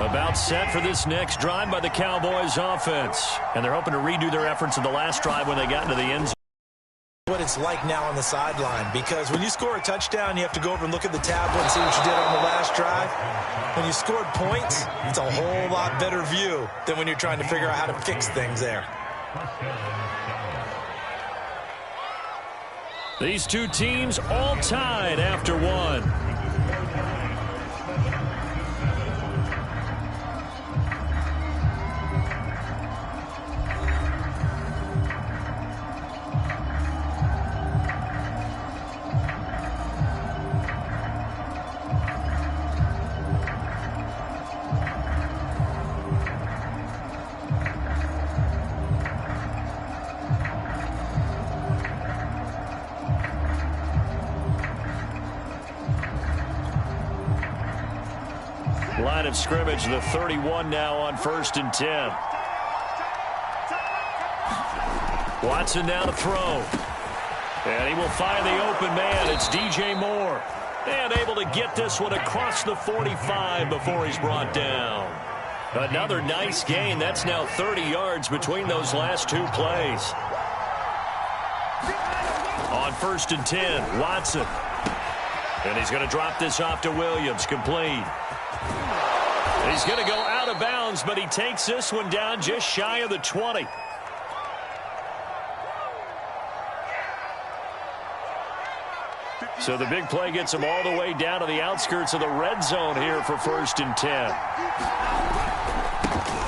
About set for this next drive by the Cowboys offense. And they're hoping to redo their efforts in the last drive when they got into the end zone. What it's like now on the sideline, because when you score a touchdown, you have to go over and look at the tablet and see what you did on the last drive. When you scored points, it's a whole lot better view than when you're trying to figure out how to fix things there. These two teams all tied after one. Line of scrimmage, the 31 now on 1st and 10. Watson now to throw. And he will find the open man. It's DJ Moore. And able to get this one across the 45 before he's brought down. Another nice gain. That's now 30 yards between those last two plays. On 1st and 10, Watson. And he's going to drop this off to Williams, complete. He's going to go out of bounds, but he takes this one down just shy of the 20. So the big play gets him all the way down to the outskirts of the red zone here for 1st and 10.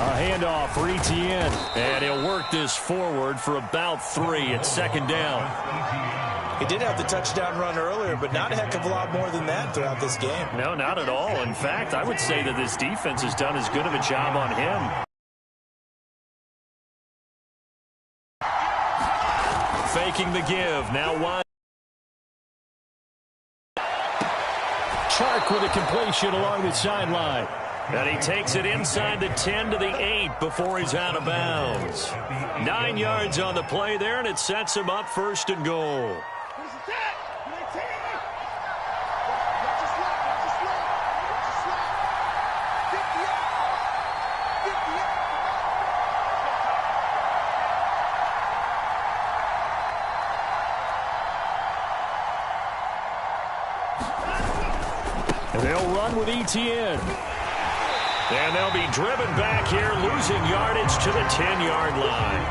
A handoff for Etienne. And he'll work this forward for about 3 at 2nd down. He did have the touchdown run earlier, but not a heck of a lot more than that throughout this game. No, not at all. In fact, I would say that this defense has done as good of a job on him. Faking the give. Now wide. Chark with a completion along the sideline. And he takes it inside the 10 to the 8 before he's out of bounds. 9 yards on the play there, and it sets him up 1st and goal. And they'll run with Etienne. And they'll be driven back here, losing yardage to the 10-yard line.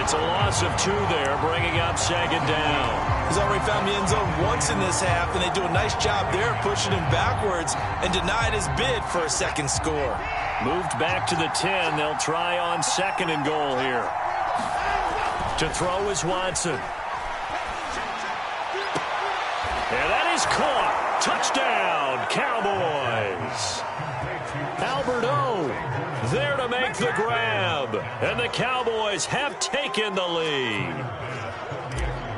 It's a loss of 2 there, bringing up 2nd down. He's already found the end zone once in this half, and they do a nice job there pushing him backwards and denied his bid for a second score. Moved back to the 10. They'll try on 2nd and goal here. To throw is Watson. And that is caught. Touchdown, Cowboys. Albert O there to make the grab. And the Cowboys have taken the lead.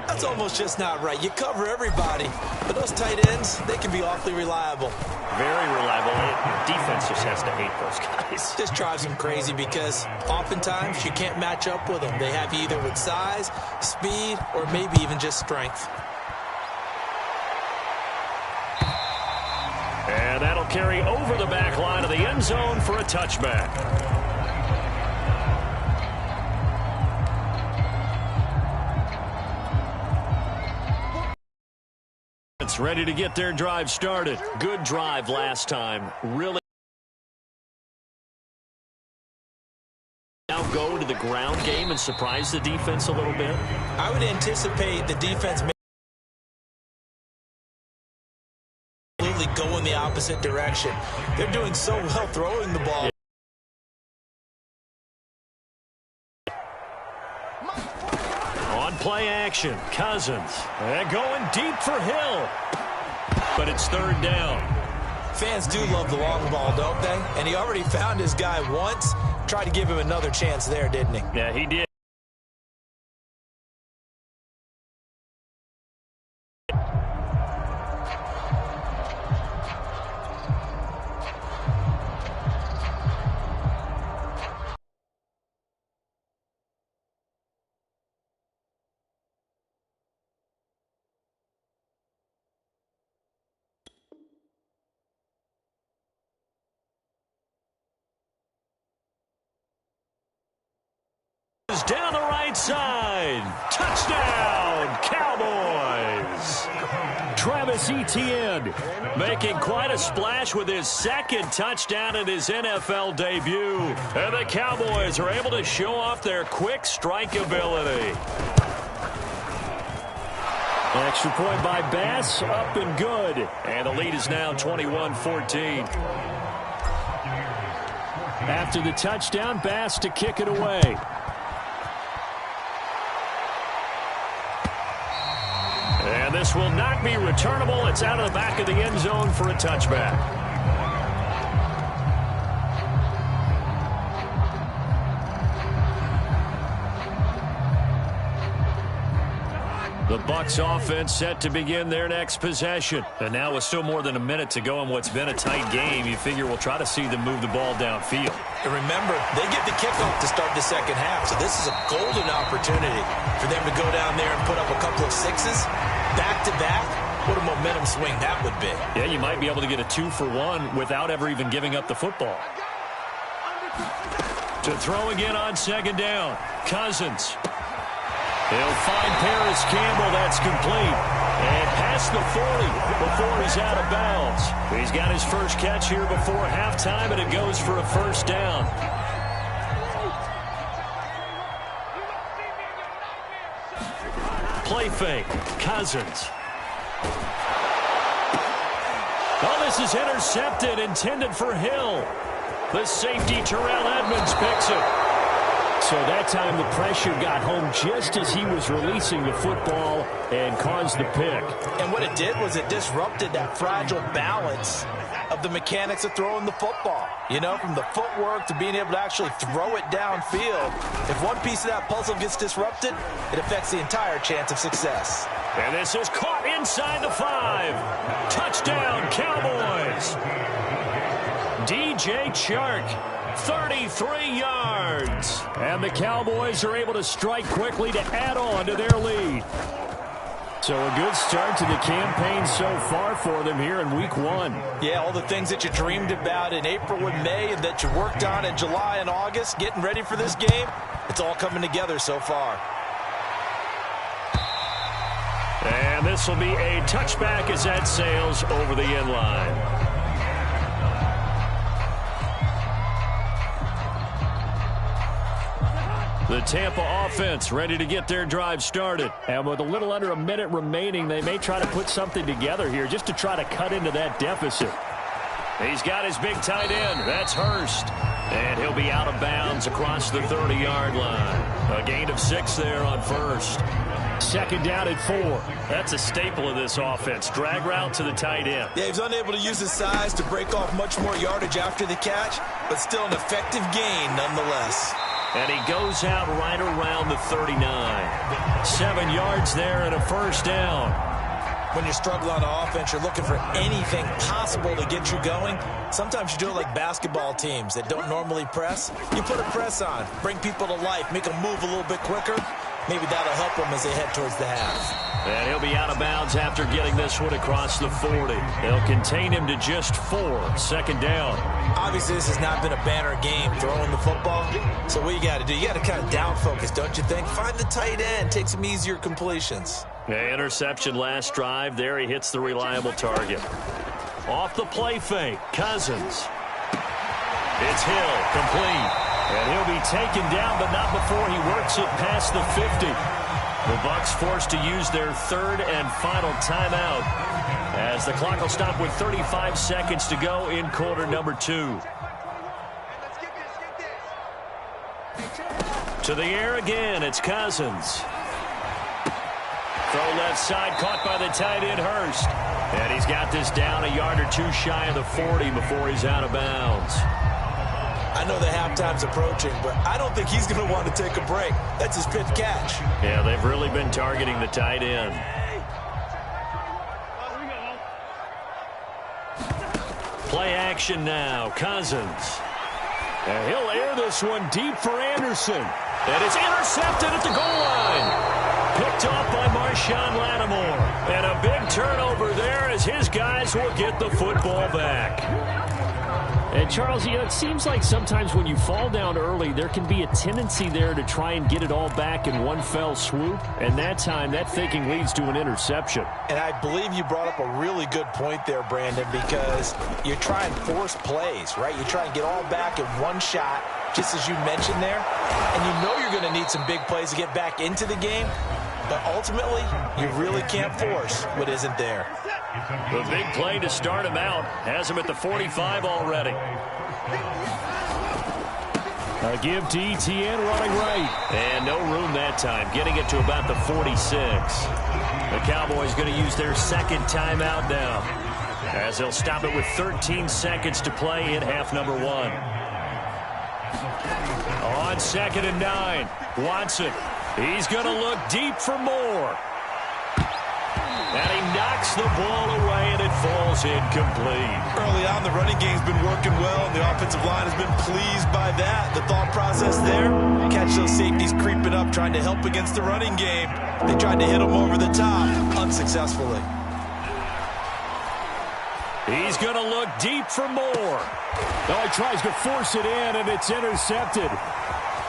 That's almost just not right. You cover everybody. But those tight ends, they can be awfully reliable. Very reliable. Defense just has to hate those guys. Just drives them crazy because oftentimes you can't match up with them. They have you either with size, speed, or maybe even just strength. And that'll carry over the back line of the end zone for a touchback. It's ready to get their drive started. Good drive last time. Really. Now go to the ground game and surprise the defense a little bit. I would anticipate the defense go in the opposite direction. They're doing so well throwing the ball. On play action, Cousins. And going deep for Hill. But it's 3rd down. Fans do love the long ball, don't they? And he already found his guy once. Tried to give him another chance there, didn't he? Yeah, he did. goes down the right side. Touchdown, Cowboys. Travis Etienne making quite a splash with his second touchdown in his NFL debut. And the Cowboys are able to show off their quick strike ability. Extra point by Bass, up and good. And the lead is now 21-14. After the touchdown, Bass to kick it away. And this will not be returnable. It's out of the back of the end zone for a touchback. The Bucs offense set to begin their next possession. And now with still more than a minute to go in what's been a tight game, you figure we'll try to see them move the ball downfield. And remember, they get the kickoff to start the second half, so this is a golden opportunity for them to go down there and put up a couple of sixes back-to-back. What a momentum swing that would be. Yeah, you might be able to get a 2-for-1 without ever even giving up the football. To throw again on second down, Cousins. He'll find Paris Campbell. That's complete. And past the 40 before he's out of bounds. He's got his first catch here before halftime, and it goes for a first down. Play fake. Cousins. Oh, this is intercepted, intended for Hill. The safety, Terrell Edmonds, picks it. So that time the pressure got home just as he was releasing the football and caused the pick. And what it did was it disrupted that fragile balance of the mechanics of throwing the football. You know, from the footwork to being able to actually throw it downfield. If one piece of that puzzle gets disrupted, it affects the entire chance of success. And this is caught inside the 5. Touchdown, Cowboys. DJ Chark. 33 yards. And the Cowboys are able to strike quickly to add on to their lead. So a good start to the campaign so far for them here in week 1. Yeah, all the things that you dreamed about in April and May and that you worked on in July and August, getting ready for this game, it's all coming together so far. And this will be a touchback as that sails over the end line. The Tampa offense ready to get their drive started. And with a little under a minute remaining, they may try to put something together here just to try to cut into that deficit. He's got his big tight end. That's Hurst. And he'll be out of bounds across the 30-yard line. A gain of 6 there on first. Second down at 4. That's a staple of this offense. Drag route to the tight end. Yeah, he's unable to use his size to break off much more yardage after the catch, but still an effective gain nonetheless. And he goes out right around the 39. 7 yards there and a first down. When you're struggling on offense, you're looking for anything possible to get you going. Sometimes you do it like basketball teams that don't normally press. You put a press on, bring people to life, make them move a little bit quicker. Maybe that'll help them as they head towards the half. And he'll be out of bounds after getting this one across the 40. They'll contain him to just 4. Second down. Obviously, this has not been a banner game throwing the football. So what you got to do, you got to kind of down focus, don't you think? Find the tight end, take some easier completions. Interception last drive. There he hits the reliable target. Off the play fake, Cousins. It's Hill, complete. And he'll be taken down, but not before he works it past the 50. The Bucs forced to use their third and final timeout as the clock will stop with 35 seconds to go in quarter number 2. To the air again, it's Cousins. Throw left side, caught by the tight end, Hurst. And he's got this down a yard or 2 shy of the 40 before he's out of bounds. I know the halftime's approaching, but I don't think he's going to want to take a break. That's his pitch catch. Yeah, they've really been targeting the tight end. Play action now, Cousins. And he'll air this one deep for Anderson. And it's intercepted at the goal line. Picked off by Marshawn Lattimore. And a big turnover there as his guys will get the football back. And Charles, you know, it seems like sometimes when you fall down early, there can be a tendency there to try and get it all back in one fell swoop. And that time, that thinking leads to an interception. And I believe you brought up a really good point there, Brandon, because you try and force plays, right? You try and get all back in one shot, just as you mentioned there. And you know you're going to need some big plays to get back into the game. But ultimately, you really can't force what isn't there. The big play to start him out has him at the 45 already. A give to Etienne running right. And no room that time, getting it to about the 46. The Cowboys going to use their second timeout now, as they'll stop it with 13 seconds to play in half number 1. On 2nd and 9, Watson. He's going to look deep for more. And he knocks the ball away, and it falls incomplete. Early on, the running game's been working well, and the offensive line has been pleased by that. The thought process there, catch those safeties creeping up, trying to help against the running game. They tried to hit him over the top, unsuccessfully. He's going to look deep for more. Oh, he tries to force it in, and it's intercepted.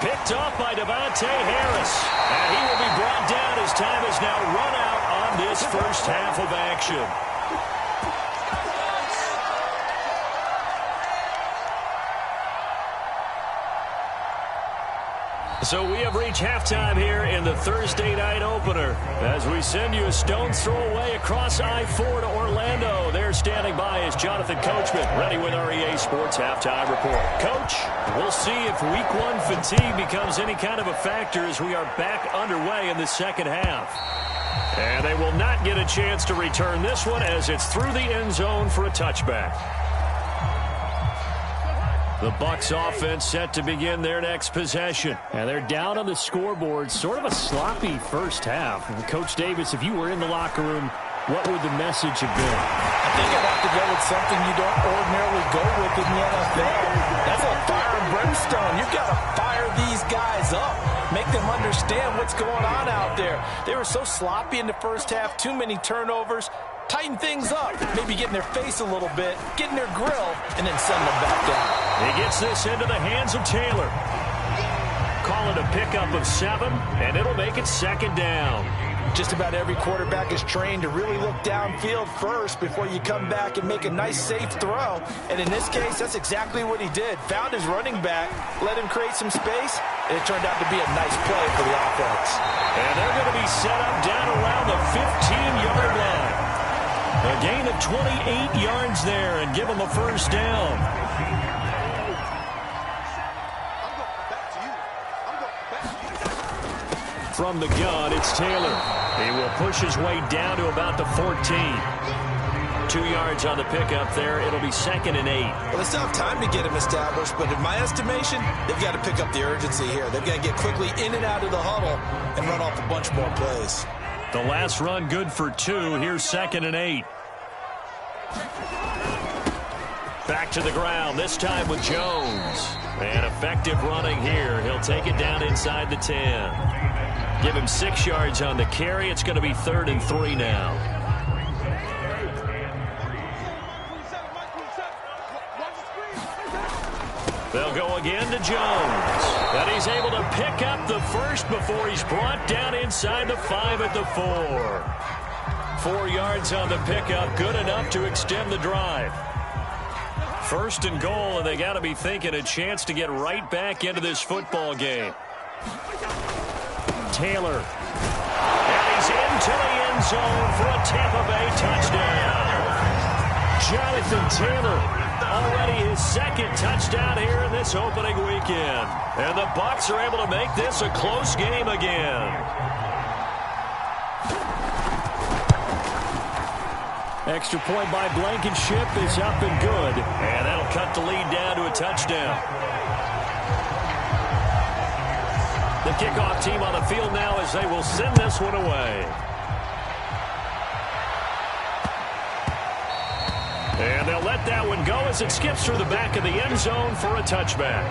Picked off by Devontae Harris. And he will be brought down as time is now run out on this first half of action. So we have reached halftime here in the Thursday night opener as we send you a stone's throw away across I-4 to Orlando. There standing by is Jonathan Coachman, ready with our EA Sports Halftime Report. Coach, we'll see if Week 1 fatigue becomes any kind of a factor as we are back underway in the second half. And they will not get a chance to return this one as it's through the end zone for a touchback. The Bucs offense set to begin their next possession. And they're down on the scoreboard. Sort of a sloppy first half. And Coach Davis, if you were in the locker room, what would the message have been? I think I'd have to go with something you don't ordinarily go with in the NFL. That's a fire and brimstone. You've got to fire these guys up. Make them understand what's going on out there. They were so sloppy in the first half. Too many turnovers. Tighten things up. Maybe get in their face a little bit. Get in their grill. And then send them back down. He gets this into the hands of Taylor. Call it a pickup of 7, and it'll make it 2nd down. Just about every quarterback is trained to really look downfield first before you come back and make a nice, safe throw. And in this case, that's exactly what he did. Found his running back, let him create some space, and it turned out to be a nice play for the offense. And they're going to be set up down around the 15-yard line. A gain of 28 yards there and give them a first down. From the gun, it's Taylor. He will push his way down to about the 14. 2 yards on the pickup there. It'll be 2nd and 8. Well, they still have time to get him established, but in my estimation, they've got to pick up the urgency here. They've got to get quickly in and out of the huddle and run off a bunch more plays. The last run good for 2. Here's 2nd and 8. Back to the ground, this time with Jones. And effective running here. He'll take it down inside the 10. Give him 6 yards on the carry. It's going to be 3rd and 3 now. They'll go again to Jones. And he's able to pick up the first before he's brought down inside the 5 at the 4. 4 yards on the pickup, good enough to extend the drive. 1st and goal, and they got to be thinking a chance to get right back into this football game. Taylor. And he's into the end zone for a Tampa Bay touchdown. Jonathan Taylor, already his 2nd touchdown here in this opening weekend. And the Bucs are able to make this a close game again. Extra point by Blankenship is up and good. And that'll cut the lead down to a touchdown. The kickoff team on the field now as they will send this one away. And they'll let that one go as it skips through the back of the end zone for a touchback.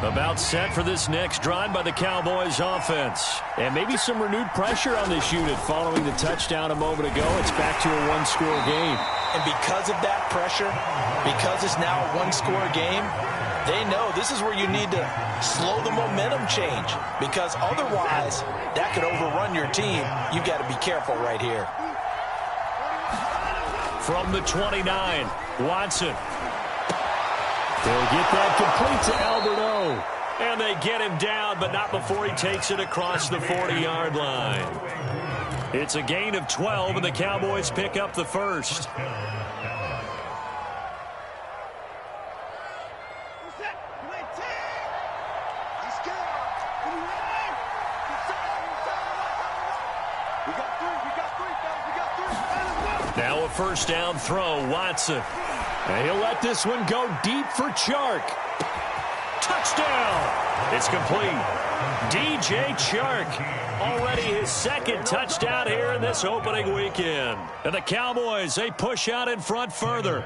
About set for this next drive by the Cowboys offense. And maybe some renewed pressure on this unit following the touchdown a moment ago. It's back to a one-score game. And because of that pressure, because it's now a one-score game, they know this is where you need to slow the momentum change, because otherwise that could overrun your team. You've got to be careful right here. From the 29, Watson. They'll get that complete to Alberto. And they get him down, but not before he takes it across the 40-yard line. It's a gain of 12, and the Cowboys pick up the first. Now a first down throw, Watson. And he'll let this one go deep for Chark. Touchdown! It's complete. DJ Chark, already his second touchdown here in this opening weekend. And the Cowboys, they push out in front further.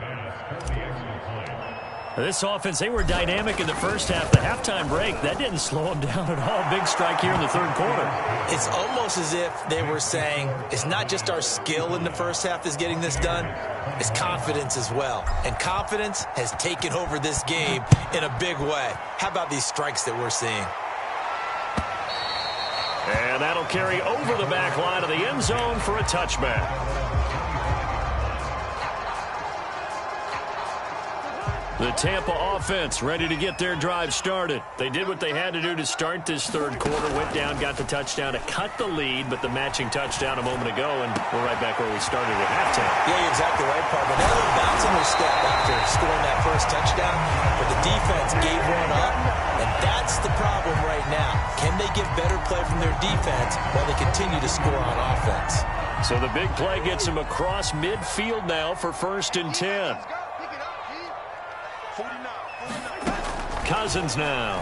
This offense, they were dynamic in the first half. The halftime break, that didn't slow them down at all. Big strike here in the third quarter. It's almost as if they were saying, it's not just our skill in the first half that's getting this done, it's confidence as well. And confidence has taken over this game in a big way. How about these strikes that we're seeing? And that'll carry over the back line of the end zone for a touchback. The Tampa offense ready to get their drive started. They did what they had to do to start this third quarter. Went down, got the touchdown to cut the lead, but the matching touchdown a moment ago, and we're right back where we started at halftime. Yeah, you're exactly right, partner. Now they're bouncing their step after scoring that first touchdown, but the defense gave one up, and that's the problem right now. Can they get better play from their defense while they continue to score on offense? So the big play gets them across midfield now for 1st and 10. Cousins now.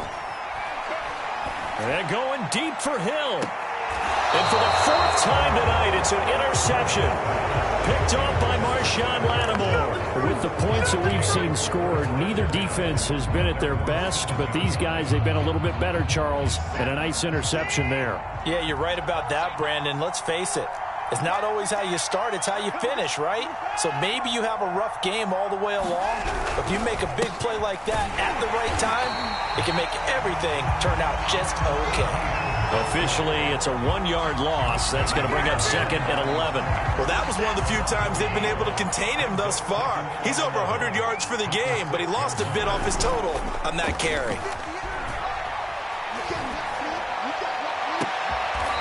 And going deep for Hill. And for the 4th time tonight, it's an interception. Picked off by Marshawn Lattimore. With the points that we've seen scored, neither defense has been at their best, but these guys, they've been a little bit better, Charles, and a nice interception there. Yeah, you're right about that, Brandon. Let's face it. It's not always how you start, it's how you finish, right? So maybe you have a rough game all the way along, but if you make a big play like that at the right time, it can make everything turn out just okay. Officially, it's a 1-yard loss. That's going to bring up 2nd and 11. Well, that was one of the few times they've been able to contain him thus far. He's over 100 yards for the game, but he lost a bit off his total on that carry.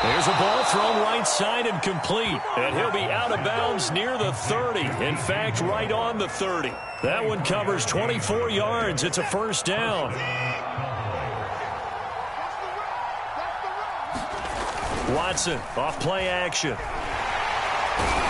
There's a ball thrown right side and complete. And he'll be out of bounds near the 30. In fact, right on the 30. That one covers 24 yards. It's a first down. Watson off play action.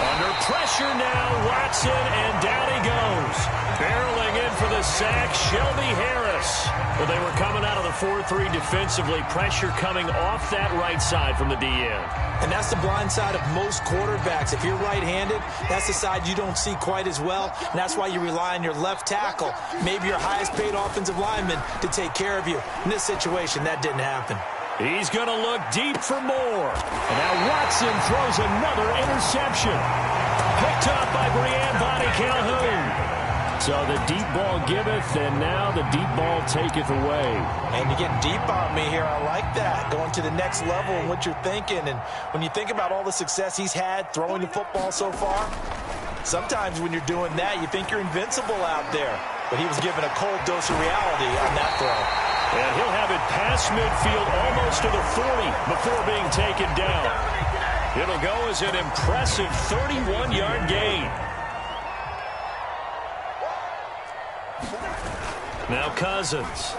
Under pressure now, Watson, and down he goes. Barreling in for the sack, Shelby Harris. Well, they were coming out of the 4-3 defensively. Pressure coming off that right side from the DN. And that's the blind side of most quarterbacks. If you're right-handed, that's the side you don't see quite as well. And that's why you rely on your left tackle, maybe your highest-paid offensive lineman, to take care of you. In this situation, that didn't happen. He's going to look deep for more. And now Watson throws another interception. Picked up by Brian Bonnie Calhoun. So the deep ball giveth, and now the deep ball taketh away. And you get deep on me here. I like that. Going to the next level and what you're thinking. And when you think about all the success he's had throwing the football so far, sometimes when you're doing that, you think you're invincible out there. But he was given a cold dose of reality on that throw. And he'll have it past midfield almost to the 40 before being taken down. It'll go as an impressive 31-yard gain. Now Cousins.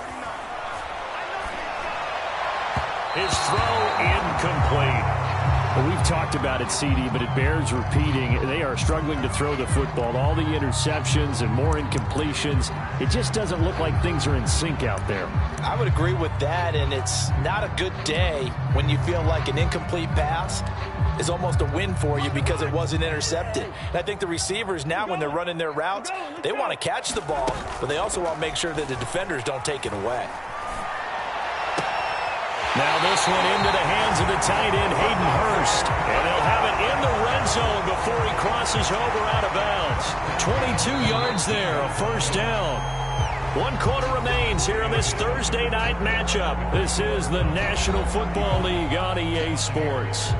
His throw incomplete. Well, we've talked about it, CD, but it bears repeating. They are struggling to throw the football. All the interceptions and more incompletions. It just doesn't look like things are in sync out there. I would agree with that, and it's not a good day when you feel like an incomplete pass is almost a win for you because it wasn't intercepted. And I think the receivers now, when they're running their routes, they want to catch the ball, but they also want to make sure that the defenders don't take it away. Now this one into the hands of the tight end, Hayden Hurst. And they'll have it in the red zone before he crosses over out of bounds. 22 yards there, a first down. 1 quarter remains here in this Thursday night matchup. This is the National Football League on EA Sports.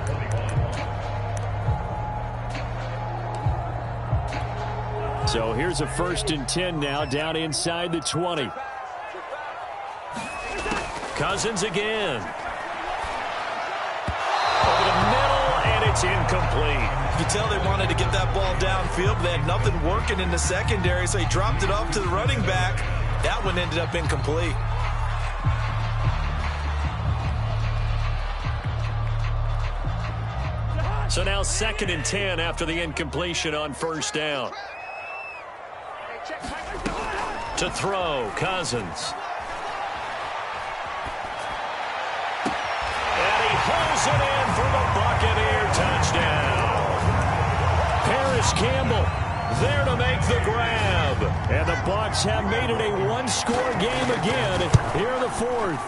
So here's a 1st and 10 now, down inside the 20. Cousins again. Over the middle, and it's incomplete. You can tell they wanted to get that ball downfield, but they had nothing working in the secondary, so he dropped it off to the running back. That one ended up incomplete. So now 2nd and 10 after the incompletion on 1st down. To throw, Cousins. And he pulls it in for the Buccaneer touchdown. Paris Campbell there to make the grab. And the Bucs have made it a 1-score game again here in the 4th.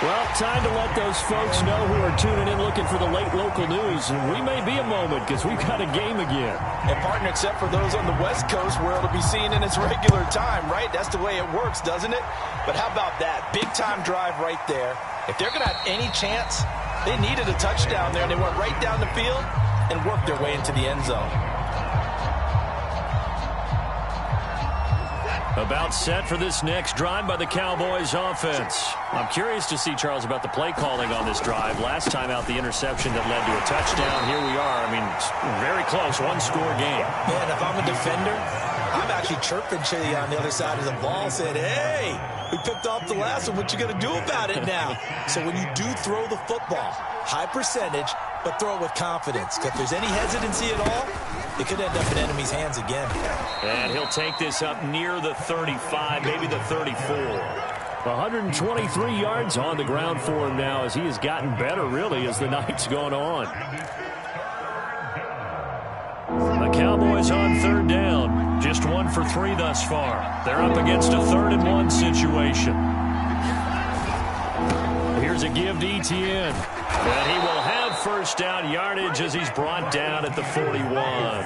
Well, time to let those folks know who are tuning in looking for the late local news. We may be a moment because we've got a game again. And, partner, except for those on the West Coast where it'll be seen in its regular time, right? That's the way it works, doesn't it? But how about that? Big-time drive right there. If they're going to have any chance, they needed a touchdown there, and they went right down the field and worked their way into the end zone. About set for this next drive by the Cowboys offense. I'm curious to see, Charles, about the play calling on this drive. Last time out, the interception that led to a touchdown. Here we are. I mean, it's very close, 1-score game. Man, if I'm a defender, I'm actually chirping Chili on the other side of the ball, saying, hey, we picked off the last one. What you going to do about it now? So when you do throw the football, high percentage, but throw it with confidence. If there's any hesitancy at all, it could end up in enemy's hands again. And he'll take this up near the 35, maybe the 34. 123 yards on the ground for him now as he has gotten better, really, as the night's gone on. The Cowboys on 3rd down. Just 1 for 3 thus far. They're up against a 3rd and 1 situation. Here's a give to Etienne. And he will have first down yardage as he's brought down at the 41.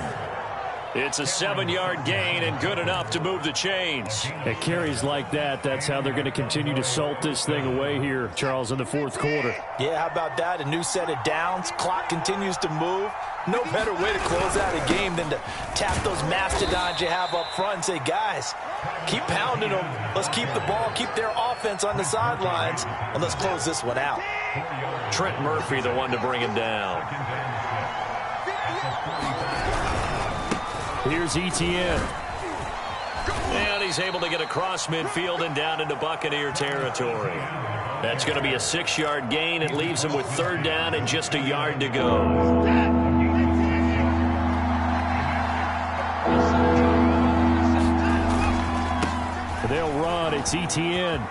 It's a 7-yard gain and good enough to move the chains. At carries like that, that's how they're going to continue to salt this thing away here, Charles, in the 4th quarter. Yeah, how about that? A new set of downs. Clock continues to move. No better way to close out a game than to tap those mastodons you have up front and say, guys, keep pounding them. Let's keep the ball, keep their offense on the sidelines, and let's close this one out. Trent Murphy, the one to bring him down. Here's Etienne. And he's able to get across midfield and down into Buccaneer territory. That's going to be a 6-yard gain. It leaves him with 3rd down and just a yard to go. They'll run. It's Etienne.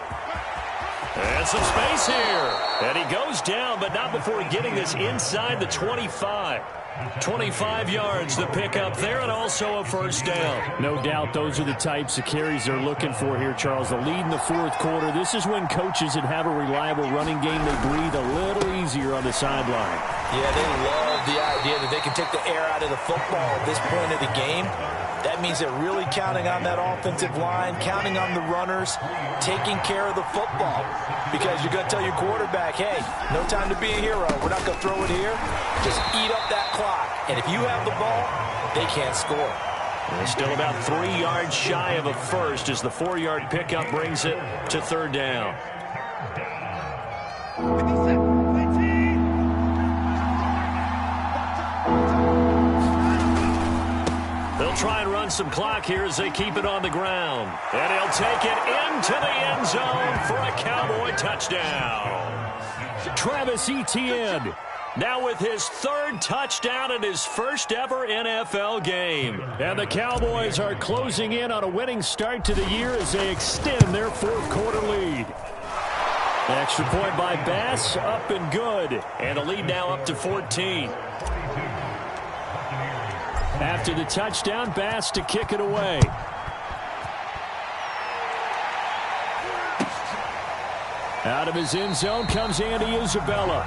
And some space here. And he goes down, but not before getting this inside the 25. 25 yards the pickup there, and also a first down. No doubt those are the types of carries they're looking for here, Charles. The lead in the 4th quarter. This is when coaches that have a reliable running game, they breathe a little easier on the sideline. Yeah, they love the idea that they can take the air out of the football at this point of the game. That means they're really counting on that offensive line, counting on the runners, taking care of the football. Because you're going to tell your quarterback, hey, no time to be a hero. We're not going to throw it here. Just eat up that clock. And if you have the ball, they can't score. They're still about 3 yards shy of a first as the 4-yard pickup brings it to 3rd down. They'll try and run some clock here as they keep it on the ground. And he'll take it into the end zone for a Cowboy touchdown. Travis Etienne. Now with his 3rd touchdown in his first ever NFL game. And the Cowboys are closing in on a winning start to the year as they extend their 4th quarter lead. Extra point by Bass, up and good. And a lead now up to 14. After the touchdown, Bass to kick it away. Out of his end zone comes Andy Isabella.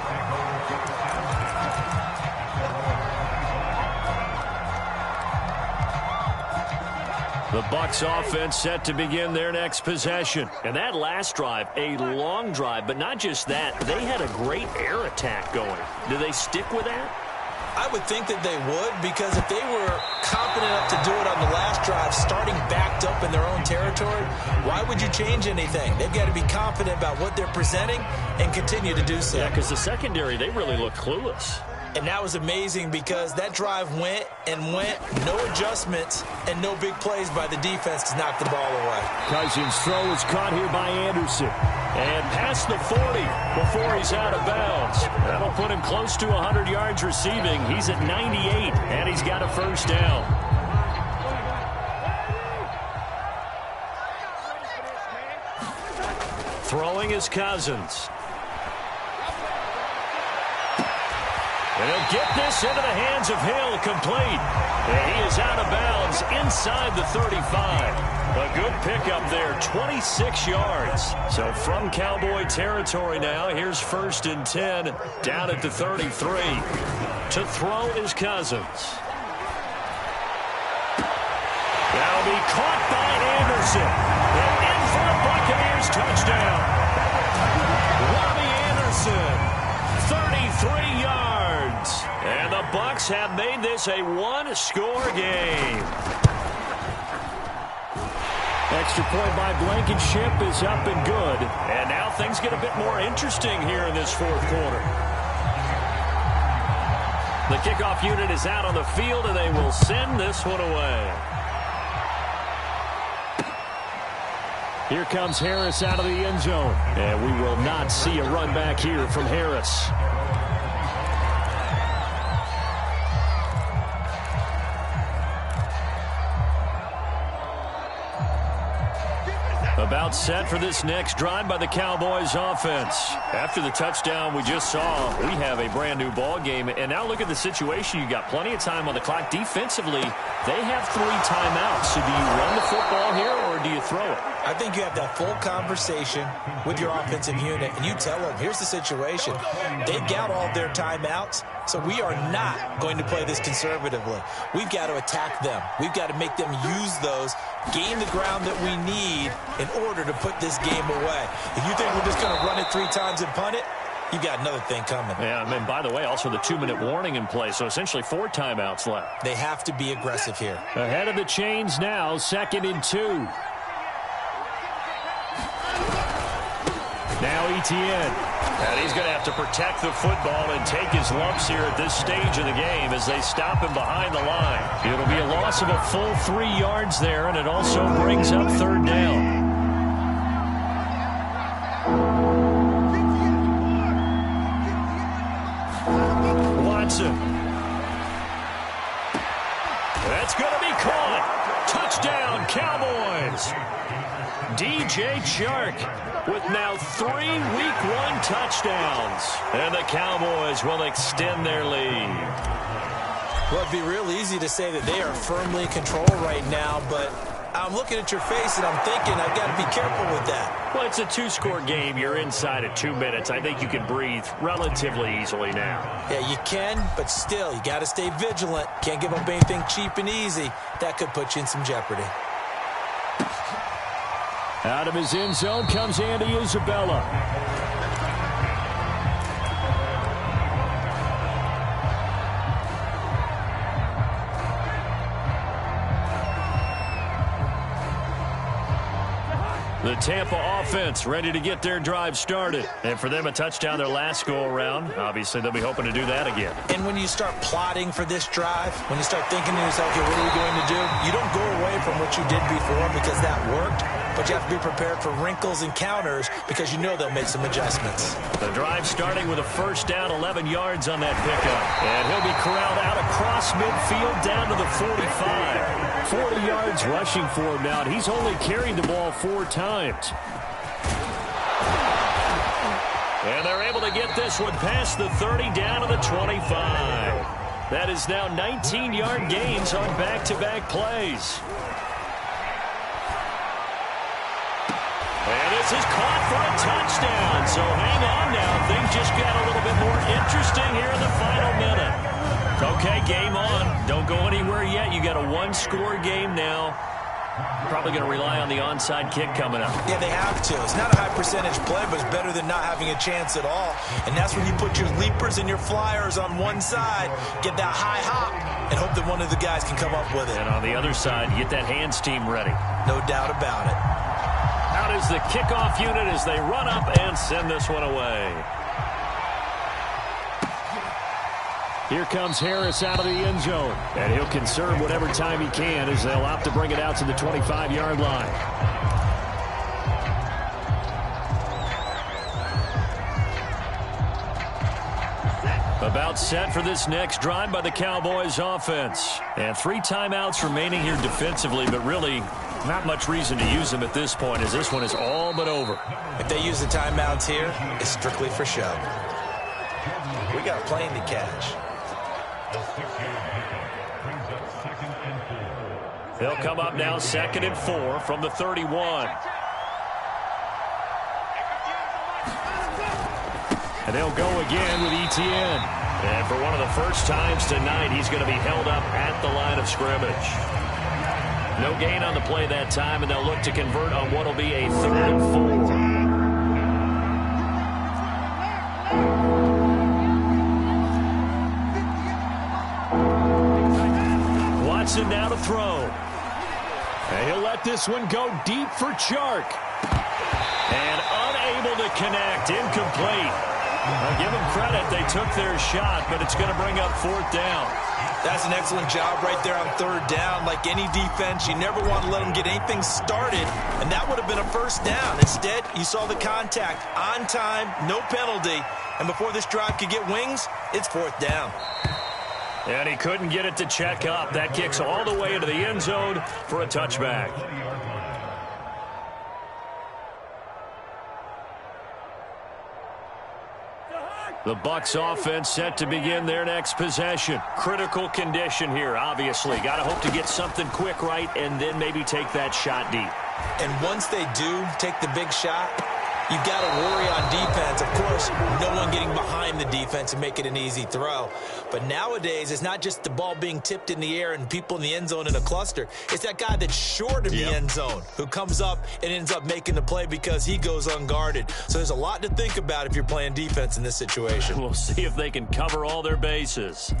The Bucs offense set to begin their next possession. And that last drive, a long drive, but not just that. They had a great air attack going. Do they stick with that? I would think that they would, because if they were confident enough to do it on the last drive, starting backed up in their own territory, why would you change anything? They've got to be confident about what they're presenting and continue to do so. Yeah, because the secondary, they really look clueless. And that was amazing because that drive went and went, no adjustments and no big plays by the defense to knock the ball away. Cousins' throw is caught here by Anderson. And past the 40 before he's out of bounds. That'll put him close to 100 yards receiving. He's at 98, and he's got a first down. Throwing is Cousins. And he'll get this into the hands of Hill, complete. And he is out of bounds inside the 35. A good pickup there, 26 yards. So from Cowboy territory now, here's 1st and 10, down at the 33. To throw is Cousins. That'll be caught by Anderson. And in for a Buccaneers touchdown. Robbie Anderson, 33 yards. And the Bucs have made this a one-score game. Extra point by Blankenship is up and good. And now things get a bit more interesting here in this fourth quarter. The kickoff unit is out on the field, and they will send this one away. Here comes Harris out of the end zone. And we will not see a run back here from Harris. About set for this next drive by the Cowboys offense. After the touchdown we just saw, we have a brand new ball game. And now look at the situation. You got plenty of time on the clock. Defensively, they have 3 timeouts. So do you run the football here or do you throw it? I think you have that full conversation with your offensive unit, and you tell them, here's the situation. They've got all their timeouts, so we are not going to play this conservatively. We've got to attack them. We've got to make them use those, gain the ground that we need in order to put this game away. If you think we're just going to run it 3 times and punt it, you got another thing coming. Yeah, and by the way, also the 2-minute warning in play, so essentially 4 timeouts left. They have to be aggressive here. Ahead of the chains now, 2nd and 2. Now Etienne. And he's going to have to protect the football and take his lumps here at this stage of the game as they stop him behind the line. It'll be a loss of a full 3 yards there, and it also brings up 3rd down. Watson. That's going to be caught. Touchdown, Cowboys. DJ Chark with now 3 Week 1 touchdowns. And the Cowboys will extend their lead. Well, it'd be real easy to say that they are firmly in control right now, but I'm looking at your face and I'm thinking I've got to be careful with that. Well, it's a 2-score game. You're inside at 2 minutes. I think you can breathe relatively easily now. Yeah, you can, but still, you got to stay vigilant. Can't give up anything cheap and easy. That could put you in some jeopardy. Out of his end zone comes Andy Isabella. The Tampa offense ready to get their drive started. And for them, a touchdown their last go-around. Obviously, they'll be hoping to do that again. And when you start plotting for this drive, when you start thinking to yourself, okay, what are we going to do? You don't go away from what you did before because that worked. But you have to be prepared for wrinkles and counters because you know they'll make some adjustments. The drive starting with a first down, 11 yards on that pickup. And he'll be corralled out across midfield down to the 45. 40 yards rushing for him now, and he's only carried the ball 4 times. And they're able to get this one past the 30 down to the 25. That is now 19-yard gains on back-to-back plays. And this This is caught for a touchdown. So hang on now. Things just got a little bit more interesting here in the final minute. Okay, game on. Don't go anywhere yet. You got a one-score game now. Probably going to rely on the onside kick coming up. Yeah, they have to. It's not a high percentage play, but it's better than not having a chance at all. And that's when you put your leapers and your flyers on one side, get that high hop, and hope that one of the guys can come up with it. And on the other side, get that hands team ready. No doubt about it. Out is the kickoff unit as they run up and send this one away. Here comes Harris out of the end zone. And he'll conserve whatever time he can as they'll opt to bring it out to the 25-yard line. About set for this next drive by the Cowboys offense. And 3 timeouts remaining here defensively, but really not much reason to use them at this point as this one is all but over. If they use the timeouts here, it's strictly for show. We got a plane to catch. They'll come up now 2nd and 4 from the 31. And they'll go again with Etienne. And for one of the first times tonight, he's going to be held up at the line of scrimmage. No gain on the play that time, and they'll look to convert on what will be a 3rd and 4. Now to throw. And he'll let this one go deep for Chark. And unable to connect. Incomplete. I'll give them credit. They took their shot, but it's going to bring up 4th down. That's an excellent job right there on 3rd down. Like any defense, you never want to let them get anything started, and that would have been a 1st down. Instead, you saw the contact on time, no penalty, and before this drive could get wings, it's 4th down. And he couldn't get it to check up. That kicks all the way into the end zone for a touchback. The Bucs offense set to begin their next possession. Critical condition here, obviously. Got to hope to get something quick right and then maybe take that shot deep. And once they do take the big shot, you've got to worry on defense. Of course, no one getting behind the defense and make it an easy throw. But nowadays, it's not just the ball being tipped in the air and people in the end zone in a cluster. It's that guy that's short of the end zone who comes up and ends up making the play because he goes unguarded. So there's a lot to think about if you're playing defense in this situation. We'll see if they can cover all their bases.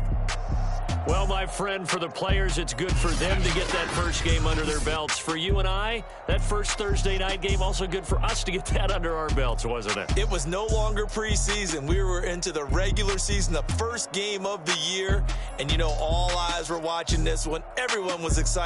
Well, my friend, for the players, it's good for them to get that first game under their belts. For you and I, that first Thursday night game, also good for us to get that under our belts, wasn't it? It was no longer preseason. We were into the regular season, the first game of the year. And, you know, all eyes were watching this one. Everyone was excited.